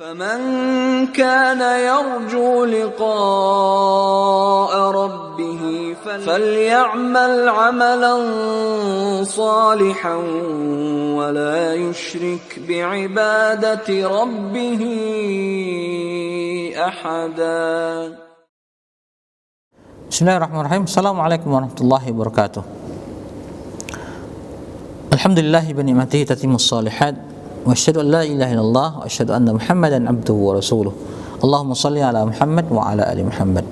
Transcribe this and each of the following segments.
فمن كان يرجو لقاء ربه فليعمل عملا صالحا ولا يشرك بعبادة ربه أحدا. Bismillahirrahmanirrahim. Assalamualaikum warahmatullahi wabarakatuh. Alhamdulillahi bi ni'matihi tatimmus shalihat. Wa asyhadu an la ilaha illallah wa asyhadu anna Muhammadan abduhu wa rasuluh. Allahumma shalli ala Muhammad wa ala ali Muhammad.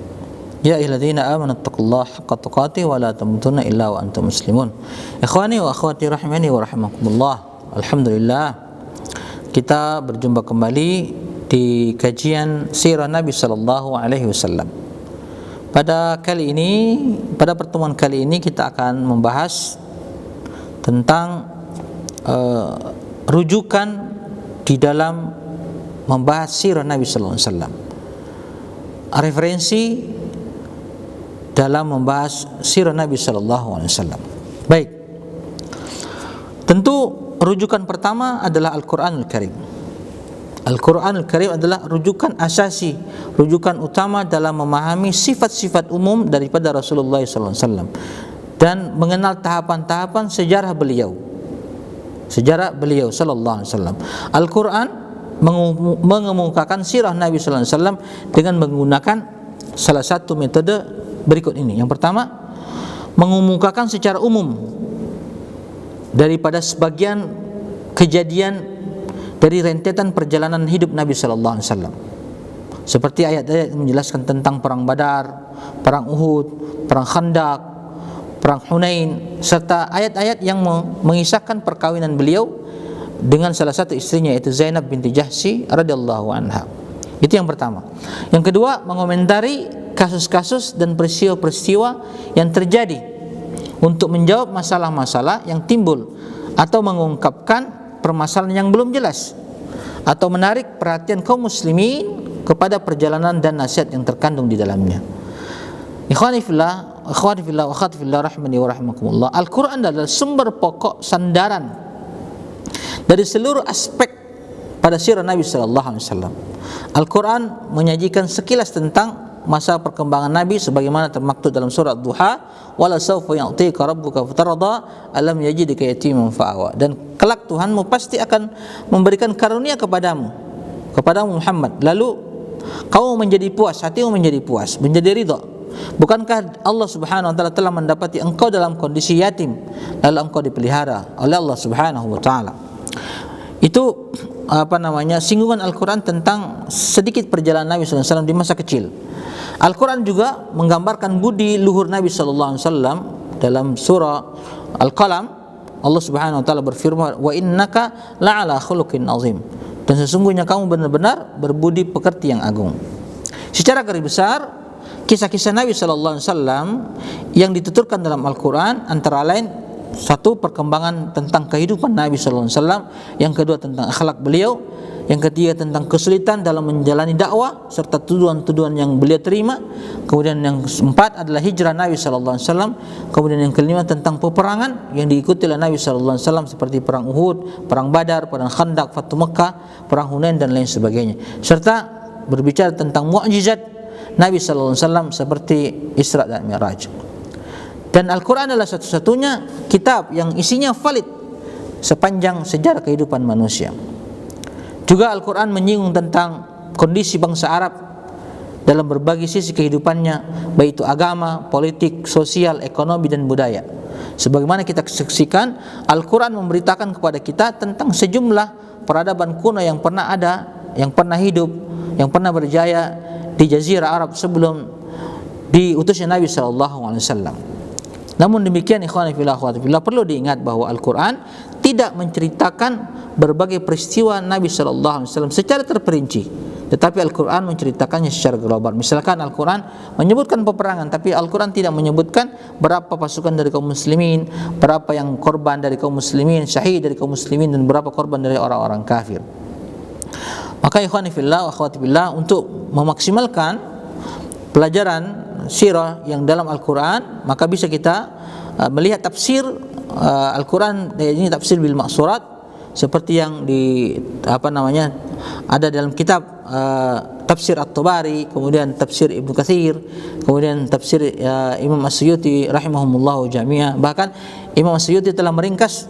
Ya ayyuhalladzina amanu taqullaha haqqa tuqatih wa la tamutunna illa wa antum muslimun. Ikhwani wa akhwati rahimani wa rahimakumullah. Alhamdulillah, kita berjumpa kembali di kajian sirah Nabi sallallahu alaihi wasallam. Pada pertemuan kali ini kita akan membahas tentang rujukan di dalam membahas sirah Nabi sallallahu alaihi wasallam. Referensi dalam membahas sirah Nabi sallallahu alaihi wasallam. Baik. Tentu rujukan pertama adalah Al-Qur'anul Karim. Al-Qur'anul Karim adalah rujukan asasi, rujukan utama dalam memahami sifat-sifat umum daripada Rasulullah sallallahu alaihi wasallam dan mengenal tahapan-tahapan sejarah beliau sallallahu alaihi wasallam. Al-Qur'an mengemukakan sirah Nabi sallallahu alaihi wasallam dengan menggunakan salah satu metode berikut ini. Yang pertama, mengemukakan secara umum daripada sebagian kejadian dari rentetan perjalanan hidup Nabi sallallahu alaihi wasallam. Seperti ayat-ayat yang menjelaskan tentang perang Badar, perang Uhud, perang Khandaq, perang Hunain, serta ayat-ayat yang mengisahkan perkawinan beliau dengan salah satu istrinya, yaitu Zainab binti Jahsy radhiyallahu anha. Itu yang pertama. Yang kedua, mengomentari kasus-kasus dan peristiwa-peristiwa yang terjadi untuk menjawab masalah-masalah yang timbul atau mengungkapkan permasalahan yang belum jelas atau menarik perhatian kaum muslimin kepada perjalanan dan nasihat yang terkandung di dalamnya. Ikhwani fillah, akhwati fillah, wa akhwati fillah rahimani wa rahimakumullah. Al-Qur'an adalah sumber pokok sandaran dari seluruh aspek pada sirah Nabi sallallahu alaihi wasallam. Al-Qur'an menyajikan sekilas tentang masa perkembangan Nabi sebagaimana termaktub dalam surah Duha, wala sawfa yu'tika rabbuka fatarda alam yajidka yatiman fa'awa. Dan kelak Tuhanmu pasti akan memberikan karunia kepadamu Muhammad, lalu kau menjadi puas, hatimu menjadi puas, menjadi ridha. Bukankah Allah Subhanahu wa taala telah mendapati engkau dalam kondisi yatim, lalu engkau dipelihara oleh Allah Subhanahu wa taala. Itu singgungan Al-Qur'an tentang sedikit perjalanan Nabi sallallahu alaihi wasallam di masa kecil. Al-Qur'an juga menggambarkan budi luhur Nabi sallallahu alaihi wasallam dalam surah Al-Qalam. Allah Subhanahu wa taala berfirman, "Wa innaka la'ala khuluqin azim." Dan sesungguhnya kamu benar-benar berbudi pekerti yang agung. Secara garis besar, kisah-kisah Nabi sallallahu alaihi wasallam yang dituturkan dalam Al-Qur'an antara lain, satu, perkembangan tentang kehidupan Nabi sallallahu alaihi wasallam, yang kedua tentang akhlak beliau, yang ketiga tentang kesulitan dalam menjalani dakwah serta tuduhan-tuduhan yang beliau terima, kemudian yang keempat adalah hijrah Nabi sallallahu alaihi wasallam, kemudian yang kelima tentang peperangan yang diikuti oleh Nabi sallallahu alaihi wasallam seperti perang Uhud, perang Badar, perang Khandaq, Fathu Makkah, perang Hunain dan lain sebagainya, serta berbicara tentang mukjizat Nabi sallallahu alaihi wasallam seperti Isra dan Mi'raj. Dan Al-Qur'an adalah satu-satunya kitab yang isinya valid sepanjang sejarah kehidupan manusia. Juga Al-Qur'an menyinggung tentang kondisi bangsa Arab dalam berbagai sisi kehidupannya, baik itu agama, politik, sosial, ekonomi dan budaya. Sebagaimana kita saksikan, Al-Qur'an memberitakan kepada kita tentang sejumlah peradaban kuno yang pernah ada, yang pernah hidup, yang pernah berjaya di Jazirah Arab sebelum diutusnya Nabi sallallahu alaihi wasallam. Namun demikian, ikhwani fillah, akhwati fillah, perlu diingat bahwa Al-Qur'an tidak menceritakan berbagai peristiwa Nabi sallallahu alaihi wasallam secara terperinci, tetapi Al-Qur'an menceritakannya secara global. Misalkan Al-Qur'an menyebutkan peperangan, tapi Al-Qur'an tidak menyebutkan berapa pasukan dari kaum muslimin, berapa yang korban dari kaum muslimin, syahid dari kaum muslimin, dan berapa korban dari orang-orang kafir. Maka ikhwani fillah, akhwati fillah, untuk memaksimalkan pelajaran sirah yang dalam Al-Qur'an, maka bisa kita melihat tafsir Al-Qur'an, ini tafsir bil maqsurat, seperti yang ada dalam kitab tafsir At-Tabari, kemudian tafsir Ibnu Katsir, kemudian tafsir Imam As-Suyuti rahimahumullahu jami'ah. Bahkan Imam As-Suyuti telah meringkas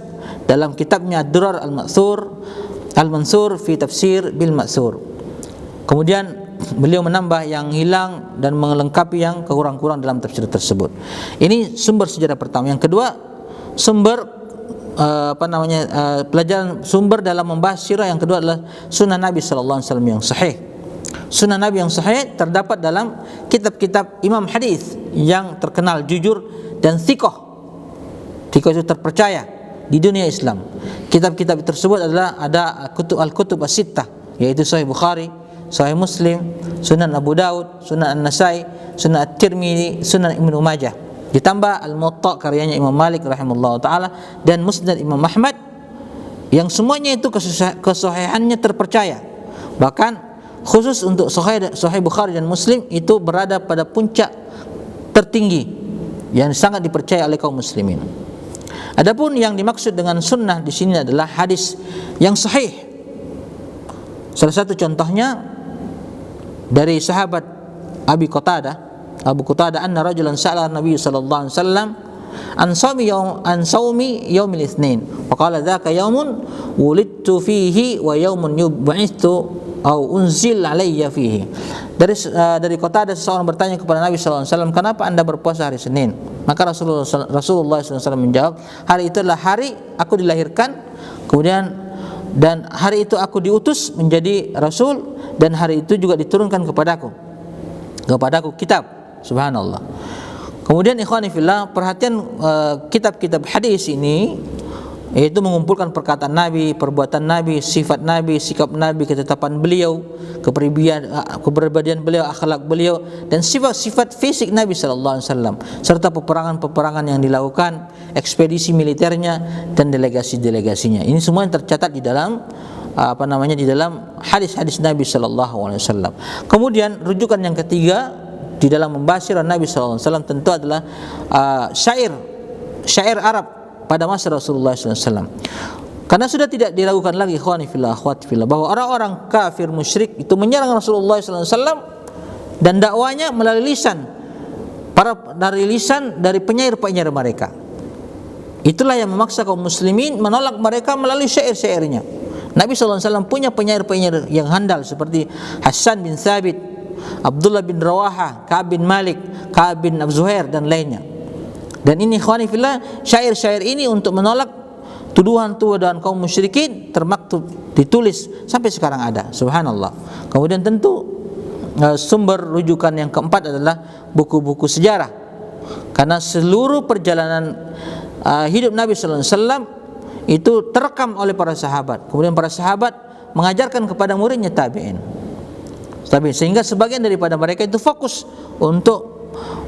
dalam kitabnya Ad-Durar Al-Mansur fi Tafsir bil Ma'tsur. Kemudian beliau menambah yang hilang dan melengkapi yang kurang-kurang dalam tafsir tersebut. Ini sumber sejarah pertama. Yang kedua, sumber pelajaran sumber dalam membahas sirah yang kedua adalah sunnah Nabi sallallahu alaihi wasallam yang sahih. Sunnah Nabi yang sahih terdapat dalam kitab-kitab imam hadis yang terkenal, jujur dan thiqah. Thiqah itu terpercaya di dunia Islam. Kitab-kitab tersebut adalah ada al-kutub as-sittah, yaitu Sahih Bukhari, Sahih Muslim, Sunan Abu Daud, Sunan An-Nasai, Sunan At-Tirmidzi, Sunan Ibnu Majah. Ditambah Al-Muwatta karyanya Imam Malik rahimahullah taala dan Musnad Imam Ahmad, yang semuanya itu kesahihannya terpercaya. Bahkan khusus untuk Sahih Bukhari dan Muslim itu berada pada puncak tertinggi yang sangat dipercaya oleh kaum muslimin. Adapun yang dimaksud dengan sunnah di sini adalah hadis yang sahih. Salah satu contohnya dari sahabat Abu Qatadah anna rajulan sa'ala Nabi sallallahu alaihi wasallam an saumi yaumil itsnin wa qala dzaka yaumun wulidtu fihi wa yaumun yub'itsu au unzil alayya fihi. Dari Qatadah seseorang bertanya kepada Nabi sallallahu alaihi wasallam, "Kenapa Anda berpuasa hari Senin?" Maka Rasulullah sallallahu alaihi wasallam menjawab, "Hari itu adalah hari aku dilahirkan, kemudian dan hari itu aku diutus menjadi rasul, dan hari itu juga diturunkan kepadaku kitab." Subhanallah. Kemudian ikhwani fillah, perhatian kitab-kitab hadis ini yaitu mengumpulkan perkataan Nabi, perbuatan Nabi, sifat Nabi, sikap Nabi, ketetapan beliau, kepribadian beliau, akhlak beliau, dan sifat-sifat fisik Nabi sallallahu alaihi wasallam, serta peperangan-peperangan yang dilakukan, ekspedisi militernya dan delegasi-delegasinya. Ini semua yang tercatat di dalam di dalam hadis-hadis Nabi sallallahu alaihi wasallam. Kemudian rujukan yang ketiga di dalam membahas sirah Nabi sallallahu alaihi wasallam tentu adalah syair Arab pada masa Rasulullah sallallahu alaihi wasallam. Karena sudah tidak diragukan lagi ikhwani fillah akhwati fillah bahwa orang-orang kafir musyrik itu menyerang Rasulullah sallallahu alaihi wasallam dan dakwanya melalui lisan dari penyair-penyair mereka. Itulah yang memaksa kaum muslimin menolak mereka melalui syair-syairnya. Nabi sallallahu alaihi wasallam punya penyair-penyair yang handal seperti Hasan bin Thabit, Abdullah bin Rawaha, Ka'ab bin Malik, Ka'ab bin Zuhair dan lainnya. Dan ini ikhwani fillah, syair-syair ini untuk menolak tuduhan-tuduhan kaum musyrikin termaktub, ditulis sampai sekarang ada. Subhanallah. Kemudian tentu sumber rujukan yang keempat adalah buku-buku sejarah. Karena seluruh perjalanan hidup Nabi sallallahu alaihi wasallam itu terekam oleh para sahabat. Kemudian para sahabat mengajarkan kepada muridnya tabi'in. Sehingga sebagian daripada mereka itu fokus untuk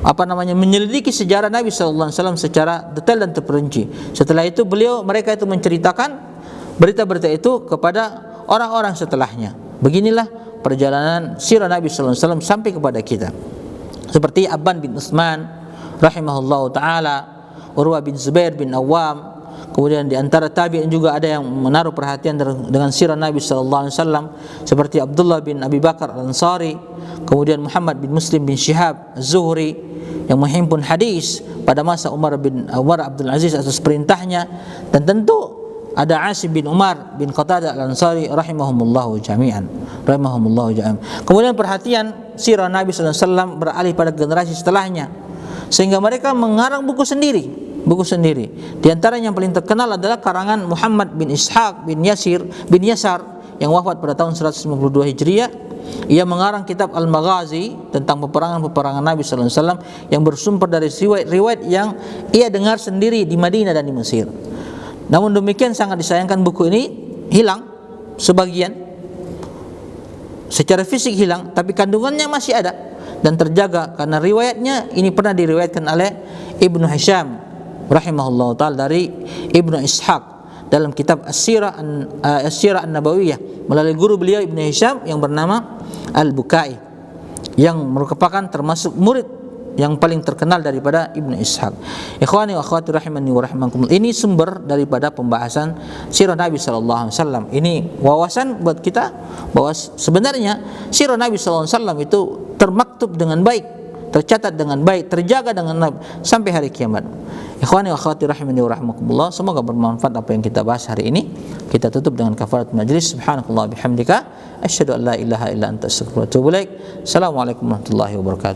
menyelidiki sejarah Nabi sallallahu alaihi wasallam secara detail dan terperinci. Setelah itu mereka itu menceritakan berita-berita itu kepada orang-orang setelahnya. Beginilah perjalanan sirah Nabi sallallahu alaihi wasallam sampai kepada kita. Seperti Abban bin Utsman rahimahullahu taala, Urwah bin Zubair bin Awam. Kemudian di antara tabi'in juga ada yang menaruh perhatian dengan sirah Nabi sallallahu alaihi wasallam seperti Abdullah bin Abi Bakar Al-Ansari, kemudian Muhammad bin Muslim bin Syihab Az-Zuhri yang menghimpun hadis pada masa Umar Abdul Aziz atas perintahnya, dan tentu ada Asim bin Umar bin Qatadah Al-Ansari rahimahumullahu jami'an. Kemudian perhatian sirah Nabi sallallahu alaihi wasallam beralih pada generasi setelahnya sehingga mereka mengarang buku sendiri. Di antaranya yang paling terkenal adalah karangan Muhammad bin Ishaq bin Yasar yang wafat pada tahun 152 Hijriah. Ia mengarang kitab Al-Maghazi tentang peperangan Nabi sallallahu alaihi wasallam yang bersumber dari riwayat yang ia dengar sendiri di Madinah dan di Mesir. Namun demikian sangat disayangkan buku ini hilang sebagian. Secara fisik hilang, tapi kandungannya masih ada dan terjaga karena riwayatnya ini pernah diriwayatkan oleh Ibnu Hisham rahimahullah ta'ala dari Ibnu Ishaq dalam kitab As-Sirah An-Nabawiyah melalui guru beliau Ibnu Hisham yang bernama Al-Bukai, yang merupakan termasuk murid yang paling terkenal daripada Ibnu Ishaq. Ikhwani wa akhwati rahimani wa rahimakumullah. Ini sumber daripada pembahasan sirah Nabi sallallahu alaihi wasallam. Ini wawasan buat kita bahwa sebenarnya sirah Nabi sallallahu alaihi wasallam itu termaktub dengan baik, tercatat dengan baik, terjaga dengan baik sampai hari kiamat. Ikhwani wa akhwati rahimani wa rahimakumullah, semoga bermanfaat apa yang kita bahas hari ini. Kita tutup dengan kafarat majlis. Subhanakallah bihamdika asyhadu an la ilaha illa anta astaghfiruka wa atubu ilaik. Assalamualaikum warahmatullahi wabarakatuh.